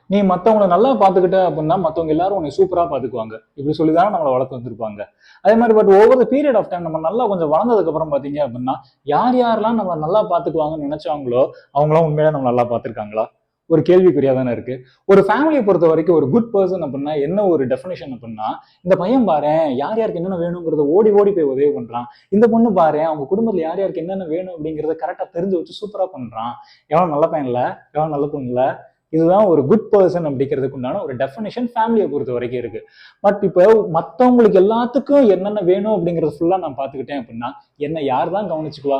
நீ மற்றவங்களை நல்லா பார்த்துக்கிட்ட அப்படின்னா மற்றவங்க எல்லாரும் உன்னை சூப்பராக பார்த்துக்குவாங்க. இப்படி சொல்லி தானே நம்மளை வளர்த்து வந்திருப்பாங்க. அதே மாதிரி but over the period of time நம்ம நல்லா கொஞ்சம் வளர்ந்ததுக்கு அப்புறம் பார்த்தீங்க அப்படின்னா யார் யாரெல்லாம் நம்ம நல்லா பார்த்துக்குவாங்கன்னு நினைச்சாங்களோ அவங்களாம் உண்மையில நம்ம நல்லா பார்த்துருக்காங்களா? ஒரு கேள்விக்குறியா தானே இருக்கு. ஒரு ஃபேமிலியை பொறுத்த வரைக்கும் ஒரு குட் பர்சன் அப்படின்னா என்ன ஒரு டெஃபினேஷன் அப்படின்னா, இந்த பையன் பாரு யார் யாருக்கு என்னென்ன வேணுங்கிறத ஓடி ஓடி போய் உதவி பண்றான், இந்த பொண்ணு பாரு அவங்க குடும்பத்துல யார் யாருக்கு என்னென்ன வேணும் அப்படிங்கிறத கரெக்டா தெரிஞ்சு வச்சு சூப்பரா பண்றான், எவன் நல்ல பையன் இல்ல, எவன் நல்ல பொண்ணு இல்ல. இதுதான் ஒரு குட் பர்சன் அப்படிங்கிறதுக்கு உண்டான ஒரு டெஃபினேஷன் ஃபேமிலியை பொறுத்த வரைக்கும் இருக்கு. பட் இப்போ மற்றவங்களுக்கு எல்லாத்துக்கும் என்னென்ன வேணும் அப்படிங்கறது ஃபுல்லா நான் பாத்துக்கிட்டேன் அப்படின்னா என்ன யார் தான் கவனிச்சுக்குவா?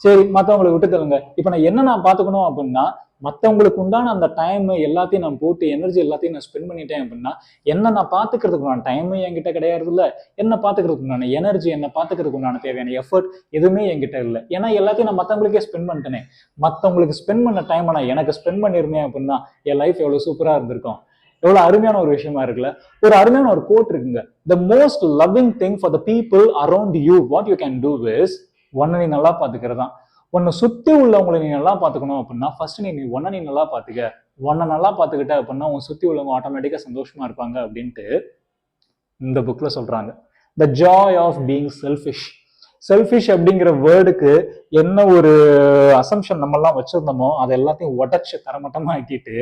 சரி மற்றவங்களை விட்டு தருங்க. இப்ப நான் என்ன நான் பாத்துக்கணும் அப்படின்னா மற்றவங்களுக்கு உண்டான அந்த டைம் எல்லாத்தையும் நான் போட்டு எனர்ஜி எல்லாத்தையும் நான் ஸ்பெண்ட் பண்ணிட்டேன் அப்படின்னா என்ன நான் பாத்துக்கிறதுக்கு நான் டைமும் என்கிட்ட கிடையாது இல்லை, என்ன பாத்துக்கிறதுக்கு உண்டான எனர்ஜி என்ன பாத்துக்கிறதுக்கு உண்டான தேவையான எஃபர்ட் எதுவுமே என்கிட்ட இல்லை. ஏன்னா எல்லாத்தையும் நான் மற்றவங்களுக்கே ஸ்பெண்ட் பண்ணிட்டேனே. மற்றவங்களுக்கு ஸ்பெண்ட் பண்ண டைம் நான் எனக்கு ஸ்பெண்ட் பண்ணியிருந்தேன் அப்படின்னா என் லைஃப் எவ்வளவு சூப்பரா இருந்திருக்கும். எவ்வளவு அருமையான ஒரு விஷயமா இருக்குல்ல. ஒரு அருமையான ஒரு கோட் இருக்குங்க. The most loving thing for the people around you what you can do is ஒன்னை நீ நல்லா பாத்துக்கிறதான். உன்னை சுத்தி உள்ளவங்களை நீ நல்லா பாத்துக்கணும் அப்படின்னா ஃபர்ஸ்ட் நீ ஒன்னை நீ நல்லா பாத்துக்க. உன்னை நல்லா பாத்துக்கிட்ட அப்படின்னா உன் சுத்தி உள்ளவங்க ஆட்டோமேட்டிக்கா சந்தோஷமா இருப்பாங்க அப்படின்ட்டு இந்த புக்ல சொல்றாங்க. The joy of being selfish. Selfish அப்படிங்கிற வேர்டுக்கு என்ன ஒரு அசம்ஷன் நம்ம எல்லாம் வச்சிருந்தோமோ அதை எல்லாத்தையும் உடச்சு தரமட்டமா ஆக்கிட்டு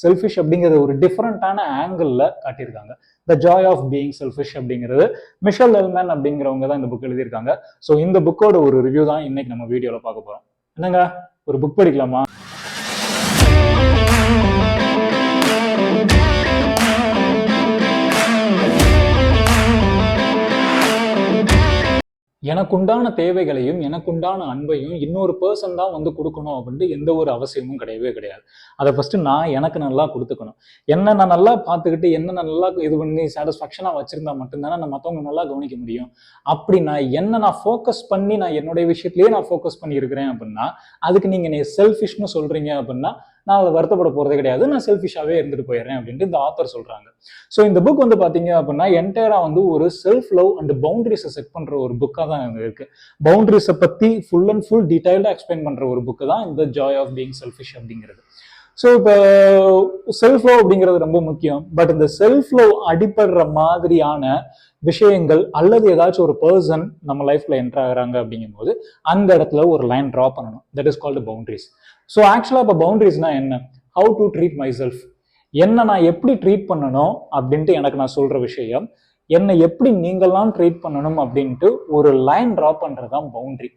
செல்ஃபிஷ் அப்படிங்கிறது ஒரு டிஃப்ரெண்டான ஆங்கிள் காட்டியிருக்காங்க. The joy of being selfish அப்படிங்கிறது மிஷல் எல்மேன் அப்படிங்கிறவங்க தான் இந்த புக் எழுதியிருக்காங்க. ஸோ இந்த புக்கோட ஒரு ரிவ்யூ தான் இன்னைக்கு நம்ம வீடியோல பார்க்க போறோம். என்னங்க ஒரு புக் படிக்கலாமா? எனக்குண்டான தேவைகளையும் எனக்குண்டான அன்பையும் இன்னொரு பர்சன் தான் வந்து கொடுக்கணும் அப்படின்ட்டு எந்த ஒரு அவசியமும் கிடையவே கிடையாது. அதை ஃபர்ஸ்ட் நான் எனக்கு நல்லா கொடுத்துக்கணும். என்ன நான் நல்லா பார்த்துக்கிட்டு என்ன நான் நல்லா இது பண்ணி சாட்டிஸ்ஃபேக்ஷனாக வச்சிருந்தா மட்டும்தானே நான் மற்றவங்க நல்லா கவனிக்க முடியும். அப்படி நான் ஃபோக்கஸ் பண்ணி நான் என்னுடைய விஷயத்திலேயே நான் ஃபோக்கஸ் பண்ணி இருக்கிறேன் அப்படின்னா அதுக்கு நீங்க நீ செல்ஃபிஷ்னு சொல்றீங்க அப்படின்னா நான் அதை வருத்தப்பட போறதே கிடையாது. நான் செல்ஃபிஷாவே இருந்துட்டு போயிடுறேன் அப்படின்ட்டு இந்த ஆத்தர் சொல்றாங்க. ஸோ இந்த புக் வந்து பாத்தீங்க அப்படின்னா என்டையரா வந்து ஒரு செல்ஃப் லவ் அண்ட் பவுண்டரிஸை செட் பண்ற ஒரு புக்கா தான் இருக்கு. பவுண்டரிஸை பத்தி ஃபுல் அண்ட் ஃபுல் டீடைல்டா எக்ஸ்பிளைன் பண்ற ஒரு புக்கு தான் இந்த ஜாய் ஆஃப் பீயிங் செல்ஃபிஷ் அப்படிங்கிறது. ஸோ இப்போ செல்ஃப் லவ் அப்படிங்கிறது ரொம்ப முக்கியம். பட் இந்த செல்ஃப் லவ் அடிப்படுற மாதிரியான விஷயங்கள் அல்லது ஏதாச்சும் ஒரு பர்சன் நம்ம லைஃப்ல என்டர் ஆகுறாங்க அப்படிங்கும் போது அந்த இடத்துல ஒரு லைன் ட்ரா பண்ணணும். That is called boundaries. So ஆக்சுவலா இப்போ பவுண்டரிஸ்னா என்ன? How to treat my self. என்ன நான் எப்படி ட்ரீட் பண்ணணும் அப்படின்ட்டு எனக்கு நான் சொல்ற விஷயம், என்னை எப்படி நீங்கள்லாம் ட்ரீட் பண்ணணும் அப்படின்ட்டு ஒரு லைன் ட்ரா பண்றதுதான் பவுண்டரி.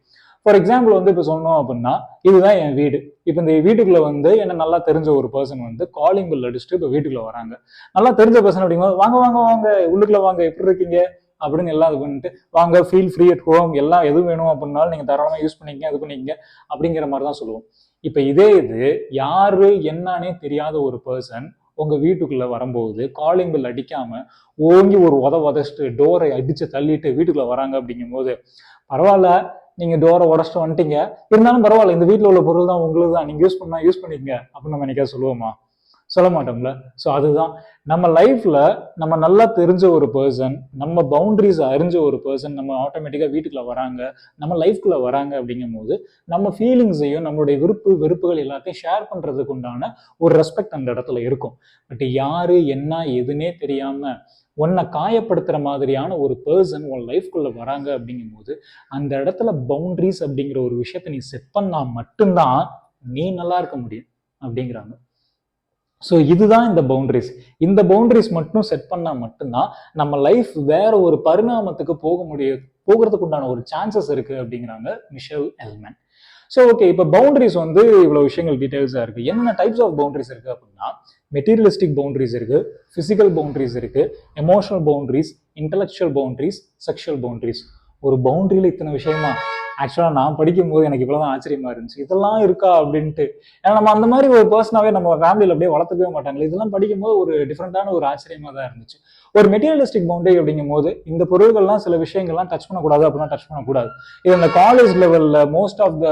ஃபார் எக்ஸாம்பிள் வந்து இப்போ சொன்னோம் அப்படின்னா இதுதான் என் வீடு. இப்போ இந்த வீட்டுக்குள்ள வந்து என்ன நல்லா தெரிஞ்ச ஒரு பர்சன் வந்து காலிங் பில் அடிச்சுட்டு இப்போ வீட்டுக்குள்ள வராங்க. நல்லா தெரிஞ்ச பர்சன் அப்படிங்கும்போது வாங்க வாங்க வாங்க உள்ளுக்குள்ள வாங்க எப்படி இருக்கீங்க அப்படின்னு எல்லாம் இது பண்ணிட்டு வாங்க ஃபீல் ஃப்ரீ அட் ஹோம், எல்லாம் எது வேணும் அப்படின்னாலும் நீங்க தாராளமாக யூஸ் பண்ணிக்கங்க இது பண்ணிக்கங்க அப்படிங்கிற மாதிரி தான் சொல்லுவோம். இப்ப இதே இது யாரு என்னன்னே தெரியாத ஒரு பர்சன் உங்க வீட்டுக்குள்ள வரும்போது காலிங் பில் அடிக்காம ஓங்கி ஒரு உதச்சிட்டு டோரை அடிச்சு தள்ளிட்டு வீட்டுக்குள்ள வராங்க அப்படிங்கும் போது பரவாயில்ல நீங்க டோரை உடச்சிட்டு வந்துட்டீங்க இருந்தாலும் பரவாயில்ல இந்த வீட்டுல உள்ள பொருள் தான் உங்களுக்கு தான், நீங்க யூஸ் பண்ணா யூஸ் பண்ணிக்கங்க அப்படின்னு நம்ம என்னைக்கா சொல்லுவோமா? சொல்ல மாட்டோம்ல. ஸோ அதுதான் நம்ம லைஃப்ல நம்ம நல்லா தெரிஞ்ச ஒரு பர்சன், நம்ம பவுண்டரிஸ் அறிஞ்ச ஒரு பர்சன் நம்ம ஆட்டோமேட்டிக்கா வீட்டுக்குள்ள வராங்க, நம்ம லைஃப்குள்ள வராங்க அப்படிங்கும் போது நம்ம ஃபீலிங்ஸையும் நம்மளுடைய விருப்பு வெறுப்புகள் எல்லாத்தையும் ஷேர் பண்றதுக்கு உண்டான ஒரு ரெஸ்பெக்ட் அந்த இடத்துல இருக்கும். பட் யாரு என்ன எதுனே தெரியாம உன்னை காயப்படுத்துற மாதிரியான ஒரு பர்சன் உன் லைஃப்குள்ள வராங்க அப்படிங்கும் போது அந்த இடத்துல பவுண்டரிஸ் அப்படிங்கிற ஒரு விஷயத்த நீ செட் பண்ணா மட்டும்தான் நீ நல்லா இருக்க முடியும் அப்படிங்கிறாங்க. ஸோ இதுதான் இந்த பவுண்டரிஸ். இந்த பவுண்டரிஸ் மட்டும் செட் பண்ணா மட்டும்தான் நம்ம லைஃப் வேற ஒரு பரிணாமத்துக்கு போகிறதுக்கு உண்டான ஒரு சான்சஸ் இருக்கு அப்படிங்கிறாங்க மிஷல் எல்மேன். ஸோ ஓகே, இப்போ பவுண்டரிஸ் வந்து இவ்வளவு விஷயங்கள் டீடைல்ஸா இருக்கு. என்னென்ன டைப்ஸ் ஆஃப் பவுண்டரிஸ் இருக்கு அப்படின்னா மெட்டீரியலிஸ்டிக் பவுண்டரிஸ் இருக்கு, பிசிக்கல் பவுண்டரிஸ் இருக்கு, emotional boundaries, intellectual boundaries, sexual boundaries. ஒரு பவுண்டரியில இத்தனை விஷயமா? ஆக்சுவலா நான் படிக்கும் போது எனக்கு இவ்வளவுதான் ஆச்சரியமா இருந்துச்சு, இதெல்லாம் இருக்கா அப்படின்ட்டு. ஏன்னா நம்ம அந்த மாதிரி ஒரு பர்சனாவே நம்ம ஃபேமிலியில அப்படியே வளர்த்துக்கவே மாட்டாங்களே. இதெல்லாம் படிக்கும் போது ஒரு டிஃப்ரெண்டான ஒரு ஆச்சரியமா தான் இருந்துச்சு. ஒரு மெட்டீரியலிஸ்டிக் பவுண்டரி அப்படிங்கும் போது இந்த பொருள்கள்லாம் சில விஷயங்கள்லாம் டச் பண்ணக்கூடாது அப்படின்னா டச் பண்ணக்கூடாது. இது இந்த காலேஜ் லெவல்ல most of the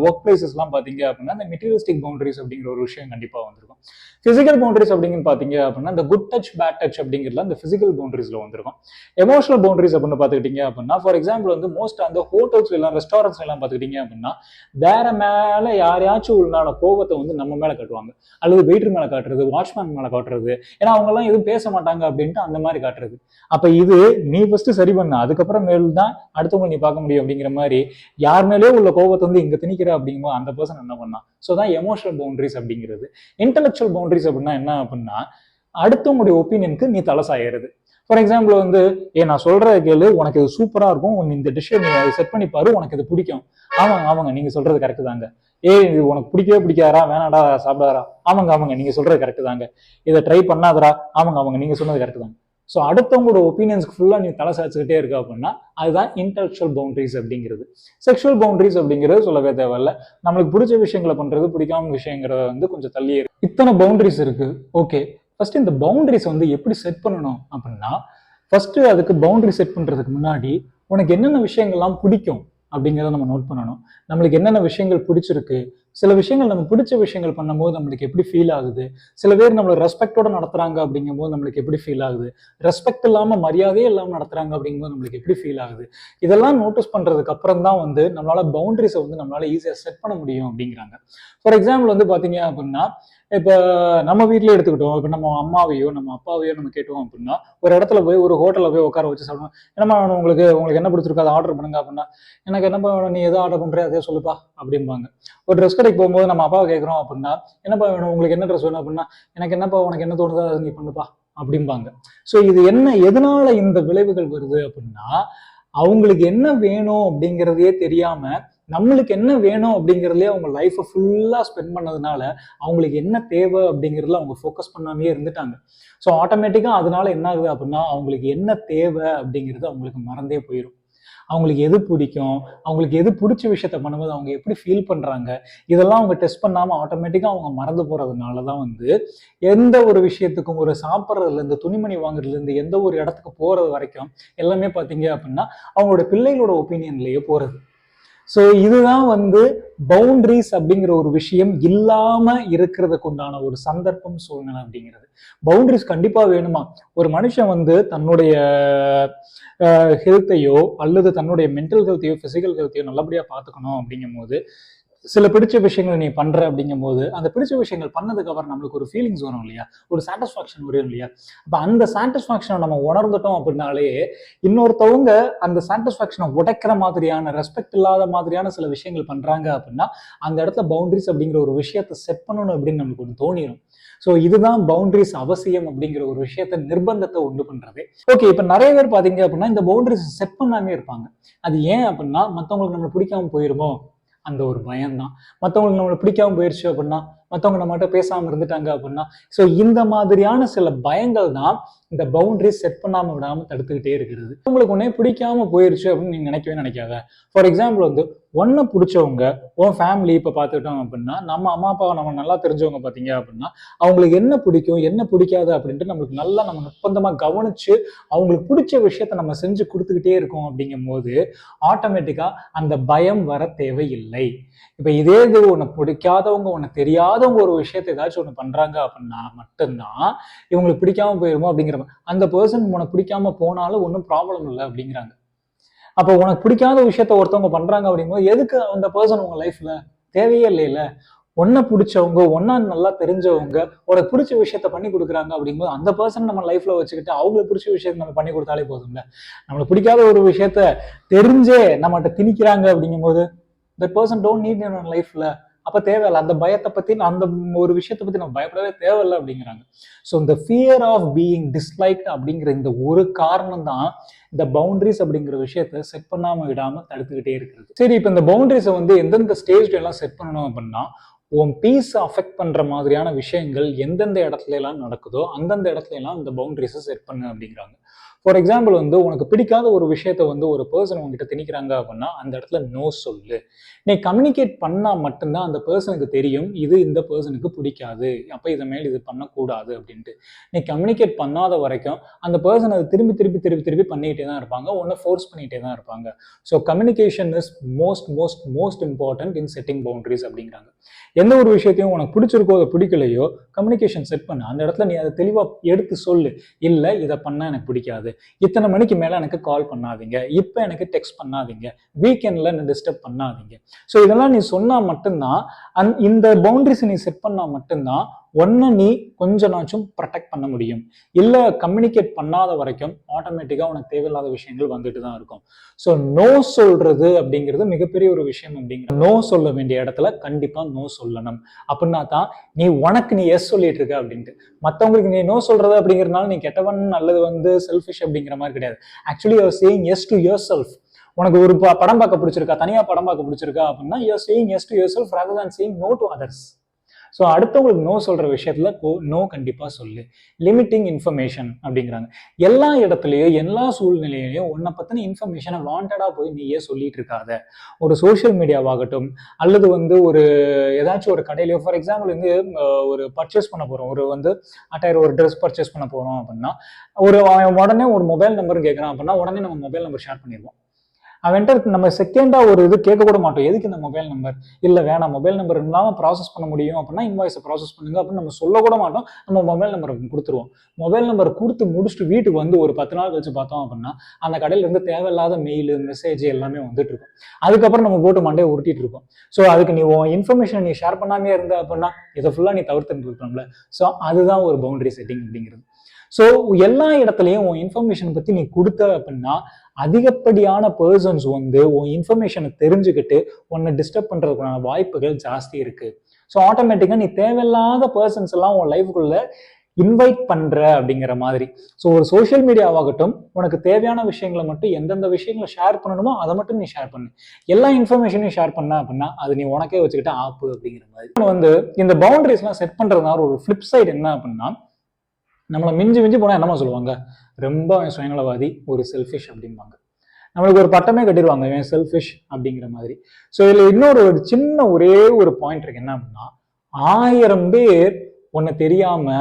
work places எல்லாம் பாத்தீங்க அப்படின்னா இந்த மெட்டீரியலிஸ்டிக் பவுண்டரிஸ் அப்படிங்கிற ஒரு விஷயம் கண்டிப்பா வந்திருக்கும். பிசிக்கல் பவுண்டரிஸ் அப்படிங்கிறது பாத்தீங்க அப்படின்னா இந்த குட் டச் பேட் டச் அப்படிங்கிறதுல இந்த பிசிக்கல் பவுண்டரிஸ்ல வந்திருக்கும். எமோஷனல் பவுண்டரிஸ் அப்படின்னு பாத்துக்கிட்டீங்க அப்படின்னா ஃபார் எக்ஸாம்பிள் வந்து மோஸ்ட் அந்த ஹோட்டல்ஸ்ல எல்லாம் ரெஸ்டாரண்ட்ஸ் எல்லாம் பார்த்துக்கிட்டீங்க அப்படின்னா வேற மேல யாரையாச்சும் உண்டான கோபத்தை வந்து நம்ம மேல காட்டுவாங்க, அல்லது வெயிட்டர் மேல காட்டுறது, வாட்ச்மேன் மேல காட்டுறது, ஏன்னா அவங்க எல்லாம் எதுவும் பேச மாட்டாங்க அப்படின்ட்டு அந்த மாதிரி காட்டுறது. அப்ப இது நீ ஃபர்ஸ்ட் சரி பண்ண, அதுக்கப்புறம் மேல் தான் அடுத்தவங்க நீ பார்க்க முடியும் அப்படிங்கிற மாதிரி யார் மேலேயே உள்ள கோபத்தை வந்து இங்க திணிக்கிற அப்படிங்கும்போது அந்த பர்சன் என்ன பண்ணா. ஸோ தான் எமோஷனல் பவுண்டரிஸ் அப்படிங்கிறது. இன்டெலெக்சுவல் பவுண்டரிஸ் அப்படின்னா என்ன அப்படின்னா அடுத்தவங்களுடைய ஒப்பீனியனுக்கு நீ தலை சாயறது. ஃபார் எக்ஸாம்பிள் வந்து நான் சொல்றத கேளு, உனக்கு இது சூப்பரா இருக்கும், இந்த டிஷ்ஷை நீ செட் பண்ணி பாரு, உனக்கு இது பிடிக்கும். ஆமாங்க நீங்க சொல்றது கரெக்ட் தாங்க. இது உனக்கு பிடிக்கவே பிடிக்காதா, வேணாடா சாப்பிடாதா, ஆமாங்க நீங்க சொல்றது கரெக்ட் தாங்க. இதை ட்ரை பண்ணாதரா, ஆமாங்க நீங்க சொன்னது கரெக்ட் தாங்க. ஸோ அடுத்தவங்களோட ஒப்பீனியன்ஸ்க்கு ஃபுல்லா நீ தலை சாய்ச்சிக்கிட்டே இருக்க அப்படின்னா அதுதான் இன்டெலெக்சுவல் பவுண்டரிஸ் அப்படிங்கிறது. செக்ஷுவல் பவுண்டரிஸ் அப்படிங்கிறது சொல்லவே தேவையில்ல. நம்மளுக்கு பிடிச்ச விஷயங்களை பண்றது, பிடிக்காம விஷயங்கிறத வந்து கொஞ்சம் தள்ளியே இருக்கு. இத்தனை பவுண்டரிஸ் இருக்கு. ஓகே, ஃபர்ஸ்ட் இந்த பவுண்டரிஸ் வந்து எப்படி செட் பண்ணணும் அப்படின்னா, ஃபர்ஸ்ட் அதுக்கு பவுண்டரி செட் பண்றதுக்கு முன்னாடி உனக்கு என்னென்ன விஷயங்கள்லாம் பிடிக்கும் அப்படிங்கிறத நம்ம நோட் பண்ணணும். நம்மளுக்கு என்னென்ன விஷயங்கள் பிடிச்சிருக்கு, சில விஷயங்கள் நம்ம பிடிச்ச விஷயங்கள் பண்ணும்போது நம்மளுக்கு எப்படி ஃபீல் ஆகுது, சில பேர் நம்மளை ரெஸ்பெக்டோட நடத்துறாங்க அப்படிங்கும்போது நம்மளுக்கு எப்படி ஃபீல் ஆகுது, ரெஸ்பெக்ட் இல்லாம மரியாதையே இல்லாம நடத்துறாங்க அப்படிங்கும்போது நம்மளுக்கு எப்படி ஃபீல் ஆகுது, இதெல்லாம் நோட்டீஸ் பண்றதுக்கு அப்புறம் தான் வந்து நம்மளால பவுண்டரிஸை வந்து நம்மளால ஈஸியா செட் பண்ண முடியும் அப்படிங்கிறாங்க. ஃபார் எக்ஸாம்பிள் வந்து பாத்தீங்க அப்படின்னா, இப்போ நம்ம வீட்டிலே எடுத்துக்கிட்டோம், இப்போ நம்ம அம்மாவையோ நம்ம அப்பாவையோ நம்ம கேட்டோம் அப்படின்னா, ஒரு இடத்துல போய் ஒரு ஹோட்டலில் போய் உட்கார வச்சு சாப்பிடுவோம். என்னம்மா வேணும் உங்களுக்கு, உங்களுக்கு என்ன பிடிச்சிருக்கோ அதை ஆர்டர் பண்ணுங்க அப்படின்னா, எனக்கு என்னப்பா வேணும், நீ எதோ ஆர்டர் பண்ற அதே சொல்லுப்பா அப்படிம்பாங்க. ஒரு ட்ரெஸ் கடைக்கு போகும்போது நம்ம அப்பாவை கேட்குறோம் அப்படின்னா, என்னப்பா வேணும் உங்களுக்கு, என்ன ட்ரெஸ் வேணும் அப்படின்னா, எனக்கு என்னப்பா உனக்கு என்ன தோணுதோ அதை நீ பண்ணுப்பா அப்படிம்பாங்க. ஸோ இது எதனால இந்த விளைவுகள் வருது அப்படின்னா, அவங்களுக்கு என்ன வேணும் அப்படிங்கிறதையே தெரியாம நம்மளுக்கு என்ன வேணும் அப்படிங்கிறதுலே அவங்க லைஃப்பை ஃபுல்லாக ஸ்பெண்ட் பண்ணதுனால அவங்களுக்கு என்ன தேவை அப்படிங்கிறதுல அவங்க ஃபோக்கஸ் பண்ணாமே இருந்துட்டாங்க. ஸோ ஆட்டோமேட்டிக்காக அதனால என்ன ஆகுது அப்படின்னா அவங்களுக்கு என்ன தேவை அப்படிங்கிறது அவங்களுக்கு மறந்தே போயிடும். அவங்களுக்கு எது பிடிக்கும், அவங்களுக்கு எது பிடிச்ச விஷயத்த பண்ணும்போது அவங்க எப்படி ஃபீல் பண்ணுறாங்க, இதெல்லாம் அவங்க டெஸ்ட் பண்ணாமல் ஆட்டோமேட்டிக்காக அவங்க மறந்து போகிறதுனால தான் வந்து எந்த ஒரு விஷயத்துக்கும், ஒரு சாப்பிட்றதுலேருந்து துணிமணி வாங்குறதுலேருந்து எந்த ஒரு இடத்துக்கு போகிறது வரைக்கும் எல்லாமே பார்த்தீங்க அப்படின்னா அவங்களோட பிள்ளைகளோட ஒப்பீனியன்லேயே போகிறது. ஸோ இதுதான் வந்து பவுண்டரிஸ் அப்படிங்கிற ஒரு விஷயம் இல்லாம இருக்கிறதுக்கு உண்டான ஒரு சந்தர்ப்பம், சூழ்நிலை அப்படிங்கிறது. பவுண்டரிஸ் கண்டிப்பா வேணுமா? ஒரு மனுஷன் வந்து தன்னுடைய ஹெல்த்தையோ அல்லது தன்னுடைய மென்டல் ஹெல்த்தையோ பிசிக்கல் ஹெல்த்தையோ நல்லபடியா பார்த்துக்கணும் அப்படிங்கும் போது சில பிடிச்ச விஷயங்களை நீ பண்ற அப்படிங்கும் போது அந்த பிடிச்ச விஷயங்கள் பண்ணதுக்கு அப்புறம் நம்மளுக்கு ஒரு ஃபீலிங்ஸ் வரும் இல்லையா, ஒரு சாட்டிஸ்ஃபேக்ஷன் வரும் இல்லையா. அப்ப அந்த சாட்டிஸ்ஃபேக்ஷனை நம்ம உணர்ந்துட்டோம் அப்படின்னாலே இன்னொருத்தவங்க அந்த சாட்டிஸ்ஃபேக்ஷனை உடைக்கிற மாதிரியான, ரெஸ்பெக்ட் இல்லாத மாதிரியான சில விஷயங்கள் பண்றாங்க அப்படின்னா அந்த இடத்துல பவுண்டரிஸ் அப்படிங்கிற ஒரு விஷயத்தை செட் பண்ணணும் அப்படின்னு நம்மளுக்கு ஒன்று தோணிடும். ஸோ இதுதான் பவுண்டரிஸ் அவசியம் அப்படிங்கிற ஒரு விஷயத்த நிர்பந்தத்தை உண்டு பண்றது. ஓகே, இப்ப நிறைய பேர் பாத்தீங்க அப்படின்னா இந்த பவுண்டரிஸ் செட் பண்ணாமே இருப்பாங்க. அது ஏன் அப்படின்னா மற்றவங்களுக்கு நம்மளை பிடிக்காம போயிருமோ அந்த ஒரு பயம்தான். மற்றவங்களுக்கு நம்மளை பிடிக்காம போயிடுச்சு அப்படின்னா, மற்றவங்க நம்மகிட்ட பேசாம இருந்துட்டாங்க அப்படின்னா, ஸோ இந்த மாதிரியான சில பயங்கள் தான் இந்த பவுண்டரி செட் பண்ணாம விடாம தடுத்துக்கிட்டே இருக்கிறது. உங்களுக்கு ஒன்னே பிடிக்காம போயிருச்சு அப்படின்னு நீங்க நினைக்கவே நினைக்காத. ஃபார் எக்ஸாம்பிள் வந்து ஒன்ன பிடிச்சவங்க உன் ஃபேமிலி இப்ப பாத்துக்கிட்டோம் அப்படின்னா, நம்ம அம்மா அப்பாவை நம்ம நல்லா தெரிஞ்சவங்க பாத்தீங்க அப்படின்னா அவங்களுக்கு என்ன பிடிக்கும் என்ன பிடிக்காது அப்படின்ட்டு நம்மளுக்கு நல்லா நம்ம நிர்பந்தமா கவனிச்சு அவங்களுக்கு பிடிச்ச விஷயத்த நம்ம செஞ்சு கொடுத்துக்கிட்டே இருக்கோம் அப்படிங்கும் போது ஆட்டோமேட்டிக்கா அந்த பயம் வர தேவையில்லை. இப்ப இதே இது உனக்கு பிடிக்காதவங்க, உனக்கு தெரியாதவங்க ஒரு விஷயத்த ஏதாச்சும் ஒண்ணு பண்றாங்க அப்படின்னா மட்டும்தான் இவங்களுக்கு பிடிக்காம போயிருமோ அப்படிங்கிற அந்த பர்சன் உனக்கு பிடிக்காம போனாலும் ஒன்றும் ப்ராப்ளம் இல்லை அப்படிங்கிறாங்க. அப்போ உனக்கு பிடிக்காத விஷயத்த ஒருத்தவங்க பண்றாங்க அப்படிங்கும்போது எதுக்கு அந்த பர்சன் உங்க லைஃப்ல தேவையே இல்லையில. ஒன்ன பிடிச்சவங்க, ஒன்னா நல்லா தெரிஞ்சவங்க உனக்கு பிடிச்ச விஷயத்த பண்ணி கொடுக்குறாங்க அப்படிங்கும்போது அந்த பர்சன் நம்ம லைஃப்ல வச்சுக்கிட்டு அவங்களுக்கு பிடிச்ச விஷயத்த நம்ம பண்ணி கொடுத்தாலே போதும்ல. நம்மளுக்கு பிடிக்காத ஒரு விஷயத்த தெரிஞ்சே நம்மகிட்ட திணிக்கிறாங்க அப்படிங்கும்போது the person don't need in our லைஃப்ல அப்ப தேவையில்லை. அந்த பயத்தை பத்தி அந்த ஒரு விஷயத்தை பத்தி நம்ம பயப்படவே தேவையில்லை அப்படிங்கிறாங்க. ஸோ இந்த ஃபியர் ஆஃப் பீயிங் டிஸ்லைக்ட் அப்படிங்கிற இந்த ஒரு காரணம் தான் இந்த பவுண்டரிஸ் அப்படிங்கிற விஷயத்த செட் பண்ணாம விடாம தடுத்துக்கிட்டே இருக்கிறது. சரி, இப்போ இந்த பவுண்டரிஸை வந்து எந்தெந்த ஸ்டேஜ்ல எல்லாம் செட் பண்ணணும் அப்படின்னா உன் பீஸை அஃபெக்ட் பண்ற மாதிரியான விஷயங்கள் எந்தெந்த இடத்துல எல்லாம் நடக்குதோ அந்தந்த இடத்துல எல்லாம் இந்த பவுண்டரிஸை செட் பண்ணு அப்படிங்கிறாங்க. ஃபார் எக்ஸாம்பிள் வந்து உனக்கு பிடிக்காத ஒரு விஷயத்த வந்து ஒரு பர்சன் உங்ககிட்ட திணிக்கிறாங்க அப்படின்னா அந்த இடத்துல நோ சொல்லு. நீ கம்யூனிகேட் பண்ணா மட்டும்தான் அந்த பர்சனுக்கு தெரியும் இது இந்த பர்சனுக்கு பிடிக்காது, அப்ப இதை மேல் இது பண்ணக்கூடாது அப்படின்ட்டு. நீ கம்யூனிகேட் பண்ணாத வரைக்கும் அந்த பர்சன் அதை திருப்பி திருப்பி திருப்பி திருப்பி பண்ணிக்கிட்டே தான் இருப்பாங்க, ஒன்றை ஃபோர்ஸ் பண்ணிக்கிட்டே தான் இருப்பாங்க. So communication is most most most important in setting boundaries அப்படிங்கிறாங்க. எந்த ஒரு விஷயத்தையும் உனக்கு பிடிச்சிருக்கோ அதை பிடிக்கலையோ கம்யூனிகேஷன் செட் பண்ணு. அந்த இடத்துல நீ அதை தெளிவா எடுத்து சொல்லு, இல்லை இதை பண்ணா எனக்கு பிடிக்காது, வருது, இத்தனை மணிக்கு மேல எனக்கு கால் பண்ணாதீங்க, இப்ப எனக்கு டெக்ஸ்ட் பண்ணாதீங்க, வீக்கெண்ட்ல என்ன டிஸ்டர்ப் பண்ணாதீங்க. ஸோ இதெல்லாம் நீ சொன்னா மட்டும்தான், இந்த பவுண்டரிஸ் நீ செட் பண்ணா மட்டும்தான் ஒன்னு நீ கொஞ்சமாச்சும் ப்ரொடெக்ட் பண்ண முடியும். இல்ல கம்யூனிகேட் பண்ணாத வரைக்கும் ஆட்டோமேட்டிக்கா உனக்கு தேவையில்லாத விஷயங்கள் வந்துட்டு தான் இருக்கும். ஸோ நோ சொல்றது அப்படிங்கிறது மிகப்பெரிய ஒரு விஷயம். அப்படிங்கிற நோ சொல்ல வேண்டிய இடத்துல கண்டிப்பா நோ சொல்லணும். அப்படின்னா தான் நீ உனக்கு நீ எஸ் சொல்லிட்டு இருக்க அப்படின்ட்டு. மற்றவங்களுக்கு நீ நோ சொல்றது அப்படிங்கிறதுனால நீ கெட்டவன் அல்லது செல்ஃபிஷ் அப்படிங்கிற மாதிரி கிடையாது. Actually you are saying S to your self. உனக்கு ஒரு படம் பார்க்க பிடிச்சிருக்கா, தனியா படம் பார்க்க பிடிச்சிருக்கா அப்படின்னா you are saying S to your self rather than saying no to others. So அடுத்தவங்களுக்கு நோ சொல்ற விஷயத்துல நோ கண்டிப்பா சொல்லு. லிமிட்டிங் இன்ஃபர்மேஷன் அப்படிங்கிறாங்க. எல்லா இடத்துலயும் எல்லா சூழ்நிலையிலையும் உன்னை பத்தின இன்ஃபர்மேஷனை வாண்டடா போய் நீயே சொல்லிட்டு இருக்காத. ஒரு சோசியல் மீடியாவாகட்டும் அல்லது ஒரு ஏதாச்சும் ஒரு கடையிலயோ, ஃபார் எக்ஸாம்பிள் ஒரு பர்ச்சேஸ் பண்ண போறோம், ஒரு ட்ரெஸ் பர்ச்சேஸ் பண்ண போறோம் அப்படின்னா உடனே ஒரு மொபைல் நம்பர் கேட்கறான் அப்படின்னா உடனே நம்ம மொபைல் நம்பர் ஷேர் பண்ணிடுவோம். அவன்ட்டு நம்ம செகண்டா ஒரு இது கேட்க கூட மாட்டோம், எதுக்கு இந்த மொபைல் நம்பர், இல்ல வேணாம் மொபைல் நம்பர் இல்லாம ப்ராசஸ் பண்ண முடியும் அப்படின்னா இன்வாய்ஸை ப்ராசஸ் பண்ணுங்க அப்படின்னு நம்ம சொல்ல கூட மாட்டோம். நம்ம மொபைல் நம்பர் கொடுத்துருவோம். மொபைல் நம்பர் கொடுத்து முடிச்சுட்டு வீட்டுக்கு ஒரு 10 நாள் கழிச்சு பார்த்தோம் அப்படின்னா அந்த கடையில இருந்து தேவையில்லாத மெயில் மெசேஜ் எல்லாமே வந்துட்டு இருக்கும். அதுக்கப்புறம் நம்ம போட்டு மண்டையை உருட்டிட்டு இருக்கோம். ஸோ அதுக்கு நீ இன்ஃபர்மேஷன் நீ ஷேர் பண்ணாமே இருந்த அப்படின்னா இதை ஃபுல்லா நீ தவிர்த்துட்டு இருக்கணும்ல. ஸோ அதுதான் ஒரு பவுண்டரி செட்டிங் அப்படிங்கிறது. ஸோ எல்லா இடத்துலையும் உன் இன்ஃபர்மேஷன் பத்தி நீ கொடுத்த அப்படின்னா அதிகப்படியான பர்சன்ஸ் உன் இன்ஃபர்மேஷனை தெரிஞ்சுக்கிட்டு உன்னை டிஸ்டர்ப் பண்றதுக்கான வாய்ப்புகள் ஜாஸ்தி இருக்கு. ஸோ ஆட்டோமேட்டிக்கா நீ தேவையில்லாத பர்சன்ஸ் எல்லாம் உன் லைஃப்குள்ள இன்வைட் பண்ற அப்படிங்கிற மாதிரி. ஸோ ஒரு சோசியல் மீடியாவாகட்டும் உனக்கு தேவையான விஷயங்களை மட்டும் எந்தெந்த விஷயங்களை ஷேர் பண்ணணுமோ அதை மட்டும் நீ ஷேர் பண்ணு. எல்லா இன்ஃபர்மேஷனையும் ஷேர் பண்ண அப்படின்னா அது நீ உனக்கே வச்சுக்கிட்ட ஆப்பு அப்படிங்கிற மாதிரி. இந்த பவுண்டரிஸ் எல்லாம் செட் பண்றதுனால ஒரு ஃபிளிப் சைடு என்ன அப்படின்னா, நம்மளை மிஞ்சி மிஞ்சி போனா என்னமா சொல்லுவாங்க, ரொம்ப சுயநலவாதி, ஒரு செல்ஃபிஷ் அப்படிம்பாங்க. நம்மளுக்கு ஒரு பட்டமே கட்டிடுவாங்க இவன் செல்ஃபிஷ் அப்படிங்கிற மாதிரி. ஸோ இதுல இன்னொரு சின்ன ஒரே ஒரு பாயிண்ட் இருக்கு, என்ன அப்படின்னா 1000 பேர் உன்னை தெரியாம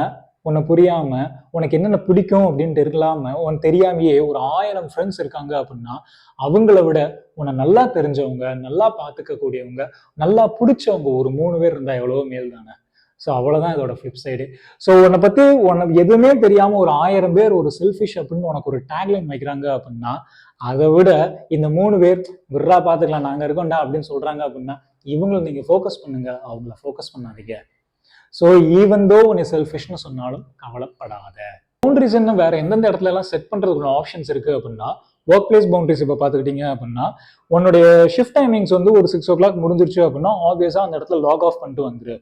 உன்னை புரியாம உனக்கு என்னென்ன பிடிக்கும் அப்படின்ட்டு இருக்கலாம உனக்கு தெரியாமையே ஒரு 1000 ஃப்ரெண்ட்ஸ் இருக்காங்க அப்படின்னா அவங்கள விட உன்னை நல்லா தெரிஞ்சவங்க, நல்லா பார்த்துக்க கூடியவங்க, நல்லா பிடிச்சவங்க ஒரு 3 பேர் இருந்தா எவ்வளவோ மேல் தானே. ஸோ அவ்வளோதான் இதோட ஃபிளிப் சைடு. ஸோ உன்னை பற்றி உனக்கு எதுவுமே தெரியாமல் ஒரு 1000 பேர் ஒரு செல்ஃபிஷ் அப்படின்னு உனக்கு ஒரு டேக்லைன் வைக்கிறாங்க அப்படின்னா அதை விட இந்த 3 பேர் விட்றா பார்த்துக்கலாம் நாங்கள் இருக்கோம்டா அப்படின்னு சொல்கிறாங்க அப்படின்னா இவங்களை நீங்கள் ஃபோக்கஸ் பண்ணுங்க, அவங்கள ஃபோக்கஸ் பண்ணாதீங்க. ஸோ ஈவன் தோ உன்னை செல்ஃபிஷ்னு சொன்னாலும் கவலைப்படாத. பவுண்டரிஸ் என்ன வேற எந்தெந்த இடத்துல எல்லாம் செட் பண்ணுறதுக்கு ஆப்ஷன்ஸ் இருக்குது அப்படின்னா, ஒர்க் பிளேஸ் பவுண்டரிஸ் இப்போ பார்த்துக்கிட்டீங்க அப்படின்னா உன்னுடைய ஷிஃப்ட் டைமிங்ஸ் ஒரு 6 o'clock முடிஞ்சிருச்சு அப்படின்னா ஆப்வியஸாக அந்த இடத்துல லாக் ஆஃப் பண்ணிட்டு வந்துரு.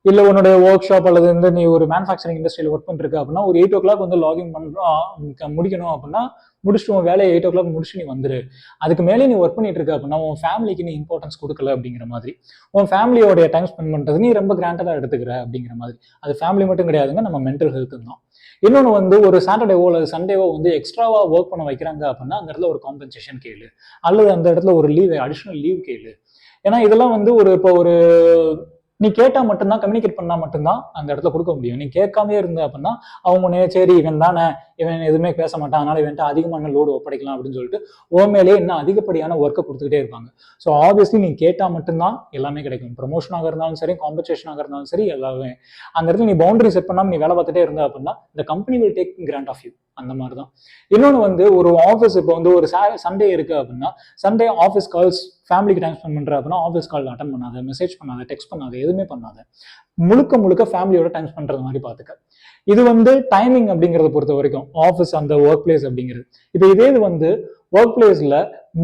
இல்லை உன்னுடைய ஒர்க் ஷாப் அல்லது நீ ஒரு மேனுஃபேக்சரிங் இண்டஸ்ட்ரியில் ஒர்க் பண்ணிருக்க அப்படின்னா ஒரு 8 o'clock லாகின் பண்ணுறோம் முடிக்கணும் அப்படின்னா முடிச்சுட்டு உன் வேலையை 8 o'clock முடிச்சு நீ வந்துரு. அதுக்கு மேலே நீ ஒர்க் பண்ணிட்டு இருக்க அப்படின்னா உன் ஃபேமிலிக்கு நீ இம்பார்ட்டன்ஸ் கொடுக்கல அப்படிங்கிற மாதிரி, உன் ஃபேமிலியோடைய டைம் ஸ்பெண்ட் பண்ணுறது நீ ரொம்ப கிராண்டடாக எடுத்துக்கிற அப்படிங்கிற மாதிரி. அது ஃபேமிலி மட்டும் கிடையாதுங்க, நம்ம மென்டல் ஹெல்த்து தான். இன்னொன்று ஒரு சாட்டர்டேவோ அல்லது சண்டேவோ எக்ஸ்ட்ராவா ஒர்க் பண்ண வைக்கிறாங்க அப்படின்னா அந்த இடத்துல ஒரு காம்பன்சேஷன் கேளு, அல்லது அந்த இடத்துல ஒரு லீவ் அடிஷனல் லீவ் கேளு. ஏன்னா இதெல்லாம் இப்போ நீ கேட்டா மட்டும்தான், கம்யூனிகேட் பண்ணா மட்டும்தான் அந்த இடத்துல கொடுக்க முடியும். நீ கேட்காமே இருந்த அப்படின்னா அவங்க சரி இவன் தானே, இவன் எதுவுமே பேச மாட்டான், அதனால இவன்ட்டு அதிகமான லோடு ஒப்படைக்கலாம் அப்படின்னு சொல்லிட்டு ஓமேலே இன்னும் அதிகப்படியான ஒர்க்கை கொடுத்துக்கிட்டே இருப்பாங்க. ஸோ ஆப்வியஸ்லி நீ கேட்டா மட்டும்தான் எல்லாமே கிடைக்கும். ப்ரமோஷனாக இருந்தாலும் சரி, காம்பன்சேஷனாக இருந்தாலும் சரி, எல்லாமே அந்த இடத்துல நீ பவுண்டரி செட் பண்ணாமல் நீ வேலை பார்த்துட்டே இருந்த அப்படின்னா இந்த company will take grant of you. அந்த மாதிரி தான். இன்னொன்று ஒரு ஆஃபீஸ் இப்போ ஒரு சண்டே இருக்கு அப்படின்னா சண்டே ஆஃபீஸ் கால்ஸ், ஃபேமிலிக்கு டைம் ஸ்பெண்ட் பண்ற அப்படின்னா ஆஃபீஸ் கால் அட்டன் பண்ணாத, மெசேஜ் பண்ணாத, டெக்ஸ்ட் பண்ணாத, எதுவுமே பண்ணாத. முழுக்க ஃபேமிலியோட டைம் ஸ்பெண்ட் பண்றது மாதிரி பார்த்துக்க. இது டைமிங் அப்படிங்கிறத பொறுத்த வரைக்கும் ஆஃபீஸ் அந்த ஒர்க் பிளேஸ் அப்படிங்கிறது. இப்போ இதே ஒர்க் பிளேஸ்ல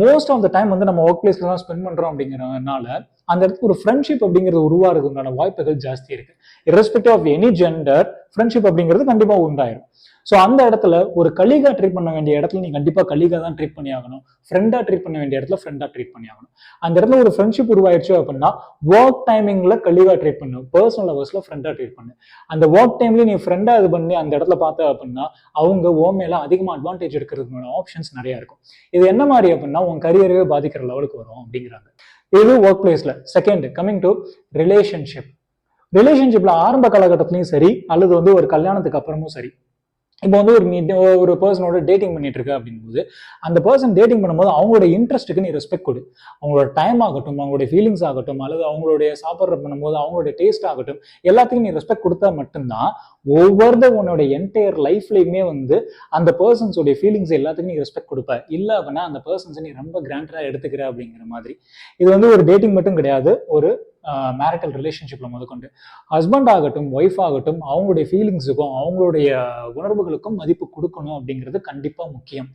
மோஸ்ட் ஆஃப் த டைம் நம்ம ஒர்க் பிளேஸ்ல தான் ஸ்பெண்ட் பண்றோம் அப்படிங்கிறதுனால அந்த இடத்துல ஒரு ஃப்ரெண்ட்ஷிப் அப்படிங்கிறது உருவாகிறதுக்கான வாய்ப்புகள் ஜாஸ்தி இருக்கு. Irrespective of any gender friendship அப்படிங்கிறது கண்டிப்பா உண்டாயிரும். ஸோ அந்த இடத்துல ஒரு கலீகா ட்ரீட் பண்ண வேண்டிய இடத்துல நீ கண்டிப்பா கலீகா தான் ட்ரீட் பண்ணி ஆகணும். ஃப்ரெண்டா ட்ரீட் பண்ண வேண்டிய இடத்துல ஃப்ரெண்டா ட்ரீட் பண்ணி ஆகணும். அந்த இடத்துல ஒரு ஃப்ரெண்ட்ஷிப் உருவாயிடுச்சு அப்படின்னா ஒர்க் டைமிங்ல கலீகா ட்ரீட் பண்ணு, பர்சனல் ஹவர்ஸ்ல ஃப்ரெண்டா ட்ரீட் பண்ணு. அந்த ஒர்க் டைம்ல நீ ஃப்ரெண்டா இது பண்ணி அந்த இடத்துல பார்த்த அப்படின்னா அவங்க மேல அதிகமா அட்வான்டேஜ் எடுக்கிறதுக்கான ஆப்ஷன்ஸ் நிறைய இருக்கும். இது என்ன மாதிரி அப்படின்னா உன் கரியரவே பாதிக்கிற லெவலுக்கு வரும் அப்படிங்கிறாங்க. இது ஒர்க் பிளேஸ்ல. செகண்ட், கமிங் டு ரிலேஷன்ஷிப்ல ஆரம்ப காலகட்டத்திலையும் சரி அல்லது ஒரு கல்யாணத்துக்கு அப்புறமும் சரி, இப்போ வந்து ஒரு பர்சனோட டேட்டிங் பண்ணிட்டு இருக்க அப்படிங்கும்போது அந்த பர்சன் டேட்டிங் பண்ணும்போது அவங்களோட இன்ட்ரெஸ்ட்டுக்கு நீ ரெஸ்பெக்ட் கொடு. அவங்களோட டைம் ஆகட்டும், அவங்களுடைய ஃபீலிங்ஸ் ஆகட்டும், அல்லது அவங்களுடைய சாப்பிட்ற பண்ணும்போது அவங்களுடைய டேஸ்ட் ஆகட்டும், எல்லாத்தையும் நீ ரெஸ்பெக்ட் கொடுத்தா மட்டும்தான் ஒவ்வொரு உன்னோட என்டையர் லைஃப்லையுமே வந்து அந்த பர்சன்ஸோடைய ஃபீலிங்ஸ் எல்லாத்துக்கும் நீ ரெஸ்பெக்ட் கொடுப்ப. இல்லை அப்படின்னா அந்த பர்சன்ஸை நீ ரொம்ப கிராண்டடா எடுத்துக்கிற அப்படிங்கிற மாதிரி. இது வந்து ஒரு டேட்டிங் மட்டும் கிடையாது, ஒரு மேரிட்டல் ரிலேஷன்ஷிப்ல முதற்கொண்டு ஹஸ்பண்ட் ஆகட்டும், ஒய்ஃப் ஆகட்டும், அவங்களுடைய ஃபீலிங்ஸுக்கும் அவங்களுடைய உணர்வுகளுக்கும் மதிப்பு கொடுக்கணும் அப்படிங்கிறது கண்டிப்பா முக்கியம்.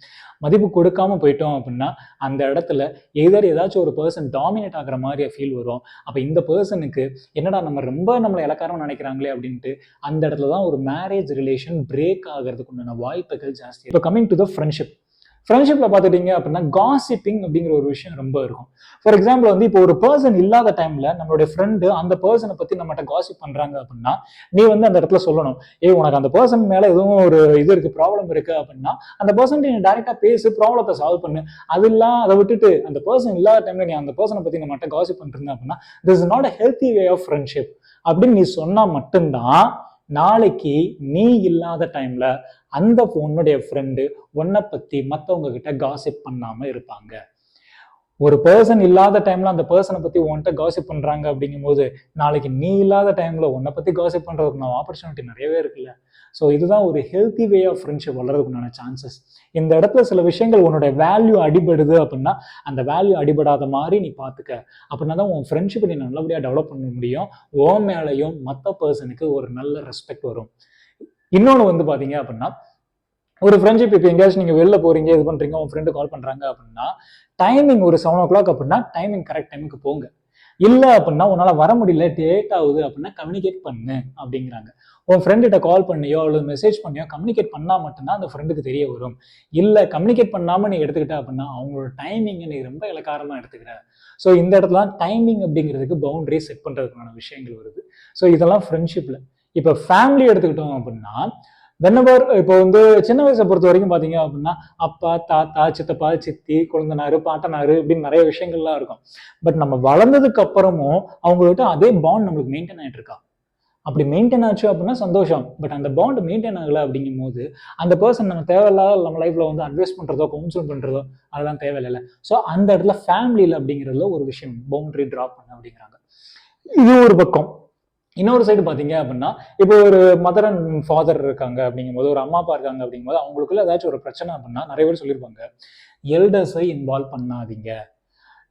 மதிப்பு கொடுக்காம போயிட்டோம் அப்படின்னா அந்த இடத்துல ஏதாச்சும் ஒரு பர்சன் டாமினேட் ஆகிற மாதிரி ஃபீல் வரும். அப்ப இந்த பர்சனுக்கு என்னடா நம்ம ரொம்ப நம்மளை இலக்காரம் நினைக்கிறாங்களே அப்படின்ட்டு அந்த இடத்துல தான் ஒரு மேரேஜ் ரிலேஷன் பிரேக் ஆகிறதுக்கு உண்டான வாய்ப்புகள் ஜாஸ்தி. இப்போ கமிங் டு த ஃப்ரெண்ட்ஷிப். ஃப்ரெண்ட்ஷிப்ல பார்த்துட்டீங்க அப்படின்னா காசிப்பிங் அப்படிங்கிற ஒரு விஷயம் ரொம்ப இருக்கும். ஃபார் எக்ஸாம்பிள் வந்து இப்போ ஒரு பர்சன் இல்லாத டைம்ல நம்மளுடைய ஃப்ரெண்டு அந்த பர்சனை பத்தி நம்மகிட்ட காசிப் பண்றாங்க அப்படின்னா நீ வந்து அந்த இடத்துல சொல்லணும், உனக்கு அந்த பர்சன் மேல எதுவும் ஒரு இது இருக்கு, ப்ராப்ளம் இருக்கு அப்படின்னா அந்த பர்சன் நீ டைரக்டா பேசு, ப்ராப்ளத்தை சால்வ் பண்ணு. அதெல்லாம் அதை விட்டுட்டு அந்த பர்சன் இல்லாத டைம்ல நீ அந்த பர்சனை பத்தி நம்மகிட்ட காசிப் பண்றீங்க அப்படின்னா this is not a healthy way of friendship அப்படின்னு நீ சொன்னா மட்டும்தான் நாளைக்கு நீ இல்லாத டைம்ல அந்த உன்னுடைய ஃப்ரெண்டு உன்னை பத்தி மற்றவங்க கிட்ட காசிப் பண்ணாம இருப்பாங்க. ஒரு பர்சன் இல்லாத டைம்ல அந்த பர்சனை பத்தி உன்கிட்ட காசிப் பண்றாங்க அப்படிங்கும் போது நாளைக்கு நீ இல்லாத டைம்ல உன்னை பத்தி காசிப் பண்றதுக்கு ஆப்பர்ச்சுனிட்டி நிறையவே இருக்குல்ல. ஸோ இதுதான் ஒரு ஹெல்த்தி வே ஆஃப் ஃப்ரெண்ட்ஷிப் வளர்றதுக்குண்டான சான்சஸ். இந்த இடத்துல சில விஷயங்கள் உன்னோட வேல்யூ அடிபடுது அப்படின்னா அந்த வேல்யூ அடிபடாத மாதிரி நீ பார்த்துக்க. அப்படின்னா தான் உன் ஃப்ரெண்ட்ஷிப்பை நீ நல்லபடியாக டெவலப் பண்ண முடியும். ஓ மேலையும் மற்ற பர்சனுக்கு ஒரு நல்ல ரெஸ்பெக்ட் வரும். இன்னொன்று வந்து பார்த்தீங்க அப்படின்னா ஒரு ஃப்ரெண்ட்ஷிப் இப்போ எங்கேயாச்சும் நீங்கள் வெளில போறீங்க, இது பண்ணுறீங்க, உன் ஃப்ரெண்டு கால் பண்ணுறாங்க அப்படின்னா டைமிங் ஒரு 7 o'clock அப்படின்னா டைமிங் கரெக்ட் டைமுக்கு போங்க. இல்லை அப்படின்னா உன்னால் வர முடியல, லேட் ஆகுது அப்படின்னா கம்யூனிகேட் பண்ணு அப்படிங்கிறாங்க. உன் ஃப்ரெண்டுகிட்ட கால் பண்ணியோ அல்லது மெசேஜ் பண்ணியோ கம்யூனிகேட் பண்ணால் மட்டும்தான் அந்த ஃப்ரெண்டுக்கு தெரிய வரும். இல்லை கம்யூனிகேட் பண்ணாமல் நீ எடுத்துக்கிட்ட அப்படின்னா அவங்களோட டைமிங்கை நீ ரொம்ப இலக்காரமாக எடுத்துக்கிற. ஸோ இந்த இடத்துல டைமிங் அப்படிங்கிறதுக்கு பவுண்டரி செட் பண்ணுறதுக்கான விஷயங்கள் வருது. ஸோ இதெல்லாம் ஃப்ரெண்ட்ஷிப்பில். இப்போ ஃபேமிலி எடுத்துக்கிட்டோம் அப்படின்னா வென்னவர் இப்போ வந்து சின்ன வயசை பொறுத்த வரைக்கும் பார்த்தீங்க அப்படின்னா அப்பா, தாத்தா, சித்தப்பா, சித்தி, குழந்தனாரு, பாட்டனாரு இப்படின்னு நிறைய விஷயங்கள்லாம் இருக்கும். பட் நம்ம வளர்ந்ததுக்கு அப்புறமும் அவங்ககிட்ட அதே பாண்ட் நம்மளுக்கு மெயின்டைன் ஆகிட்டு இருக்கா. அப்படி மெயின்டைன் ஆச்சு அப்படின்னா சந்தோஷம். பட் அந்த பாண்ட் மெயின்டைன் ஆகலை அப்படிங்கும் போது அந்த பர்சன் நம்ம தேவையில்லாத நம்ம லைஃப்ல வந்து அட்வைஸ் பண்றதோ கவுன்சில் பண்றதோ அதெல்லாம் தேவையில்லை. ஸோ அந்த இடத்துல ஃபேமிலியில் அப்படிங்கிறதுல ஒரு விஷயம் பவுண்டரி ட்ராப் பண்ண அப்படிங்கிறாங்க. இது ஒரு பக்கம். இன்னொரு சைடு பார்த்தீங்க அப்படின்னா இப்போ ஒரு மதர் அண்ட் ஃபாதர் இருக்காங்க அப்படிங்கும்போது, ஒரு அம்மா அப்பா இருக்காங்க அப்படிங்கும்போது அவங்களுக்குள்ள ஏதாச்சும் ஒரு பிரச்சனை அப்படின்னா நிறைய பேர் சொல்லியிருப்பாங்க, எல்டர்ஸை இன்வால்வ் பண்ணாதீங்க.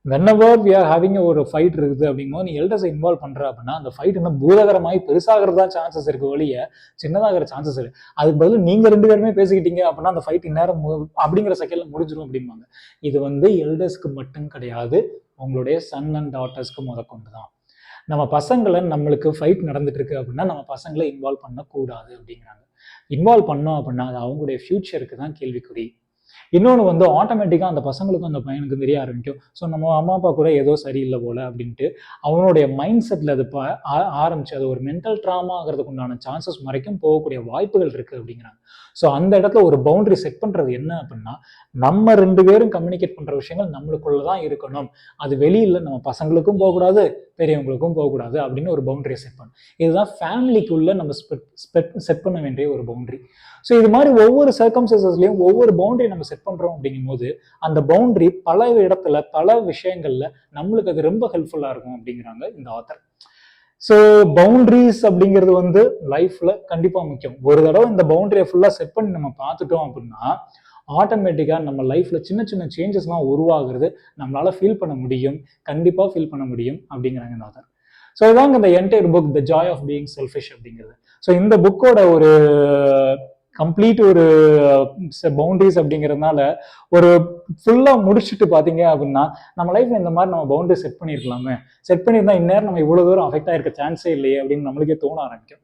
வென்னவர் வி ஆர் ஹேவிங் ஒரு ஃபைட் இருக்குது அப்படிங்கும்போது நீ எல்டர்ஸை இன்வால்வ் பண்ற அப்படின்னா அந்த ஃபைட் இன்னும் பூதகரமாகி பெருசாகிறது தான் சான்சஸ் இருக்கு ஒழிய சின்னதாகிற சான்சஸ் இருக்கு. அதுக்கு பதில் நீங்க 2 பேருமே பேசிக்கிட்டீங்க அப்படின்னா அந்த ஃபைட் இந்நேரம் அப்படிங்கிற செகண்ட்ல முடிஞ்சிடும் அப்படிம்பாங்க. இது வந்து எல்டர்ஸ்க்கு மட்டும் கிடையாது, உங்களுடைய சன் அண்ட் டாட்டர்ஸ்க்கு முதற்கொண்டு தான். நம்ம பசங்களை நம்மளுக்கு ஃபைட் நடந்துட்டு இருக்கு அப்படின்னா நம்ம பசங்களை இன்வால்வ் பண்ணக்கூடாது அப்படிங்கிறாங்க. இன்வால்வ் பண்ணோம் அப்படின்னா அது அவங்களுடைய ஃபியூச்சருக்கு தான் கேள்விக்குறி. இன்னொன்று வந்து ஆட்டோமேட்டிக்காக அந்த பசங்களுக்கும் அந்த பையனுக்கும் தெரிய ஆரம்பிக்கும். ஸோ நம்ம அம்மா அப்பா கூட ஏதோ சரியில்லை போல அப்படின்ட்டு அவனுடைய மைண்ட் செட்டில் அது ஆரம்பிச்சு அது ஒரு மென்டல் ட்ராமா ஆகிறதுக்கு உண்டான சான்சஸ் வரைக்கும் போகக்கூடிய வாய்ப்புகள் இருக்குது அப்படிங்கிறாங்க. ஸோ அந்த இடத்துல ஒரு பவுண்டரி செட் பண்ணுறது என்ன அப்படின்னா நம்ம 2 பேரும் கம்யூனிகேட் பண்ணுற விஷயங்கள் நம்மளுக்குள்ள தான் இருக்கணும். அது வெளியில் நம்ம பசங்களுக்கும் போகக்கூடாது, பெரியவங்களுக்கும் போகக்கூடாது அப்படின்னு ஒரு பவுண்டரியை செட் பண்ணணும். இதுதான் ஃபேமிலிக்குள்ள நம்ம செட் பண்ண வேண்டிய ஒரு பவுண்டரி. ஸோ இது மாதிரி ஒவ்வொரு சர்க்கம்ஸ்டன்சஸ்லையும் ஒவ்வொரு பவுண்டரி நம்ம செட் பண்றோம் அப்படிங்கும் போது அந்த பவுண்டரி பல இடத்துல பல விஷயங்கள்ல நம்மளுக்கு அது ரொம்ப ஹெல்ப்ஃபுல்லா இருக்கும் அப்படிங்கிறாங்க இந்த ஆத்தர். ஸோ பவுண்டரிஸ் அப்படிங்கிறது வந்து லைஃப்ல கண்டிப்பா முக்கியம். ஒரு தடவை இந்த பவுண்டரியை ஃபுல்லா செட் பண்ணி நம்ம பார்த்துட்டோம் அப்படின்னா ஆட்டோமேட்டிக்கா நம்ம லைஃப்ல சின்ன சின்ன சேஞ்சஸ்லாம் உருவாகிறது நம்மளால ஃபீல் பண்ண முடியும், கண்டிப்பா ஃபீல் பண்ண முடியும் அப்படிங்கிறாங்க இந்த ஆத்தர். ஸோ இதாங்க இந்த entire book the joy of being selfish அப்படிங்கிறது. ஸோ இந்த புக்கோட ஒரு கம்ப்ளீட் ஒரு பவுண்டரிஸ் அப்படிங்கிறதுனால ஒரு ஃபுல்லா முடிச்சுட்டு பாத்தீங்க அப்படின்னா நம்ம லைஃப்ல இந்த மாதிரி நம்ம பவுண்டரி செட் பண்ணிருக்கலாமே, செட் பண்ணியிருந்தா இந்நேரம் நம்ம இவ்வளவு தூரம் அஃபெக்ட் ஆயிருக்க சான்ஸே இல்லையே அப்படின்னு நம்மளுக்கே தோண ஆரம்பிக்கும்.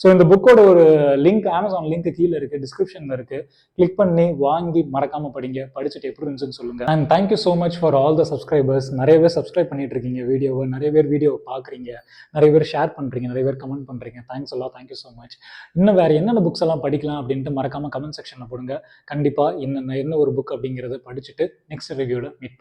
ஸோ இந்த புக்கோட ஒரு லிங்க் அமேசான் லிங்க் கீழே இருக்கு, டிஸ்கிரிப்ஷன்ல இருக்கு, கிளிக் பண்ணி வாங்கி மறக்காம படிங்க, படிச்சுட்டு எப்படி இருந்துச்சுன்னு சொல்லுங்க. And thank you so much for all the subscribers. நிறைய பேர் சப்ஸ்கிரைப் பண்ணிட்டு இருக்கீங்க வீடியோவை, நிறைய பேர் வீடியோ பாக்குறீங்க, நிறைய பேர் ஷேர் பண்றீங்க, நிறைய பேர் கமெண்ட் பண்றீங்க. தேங்க்ஸ் எல்லாம், தேங்க்யூ ஸோ மச். இன்னும் வேற என்னென்ன புக்ஸ் எல்லாம் படிக்கலாம் அப்படின்ட்டு மறக்காம கமெண்ட் செக்ஷன்ல போடுங்க. கண்டிப்பா என்ன ஒரு புக் அப்படிங்கிறத படிச்சுட்டு நெக்ஸ்ட் ரிவ்யூல மீட்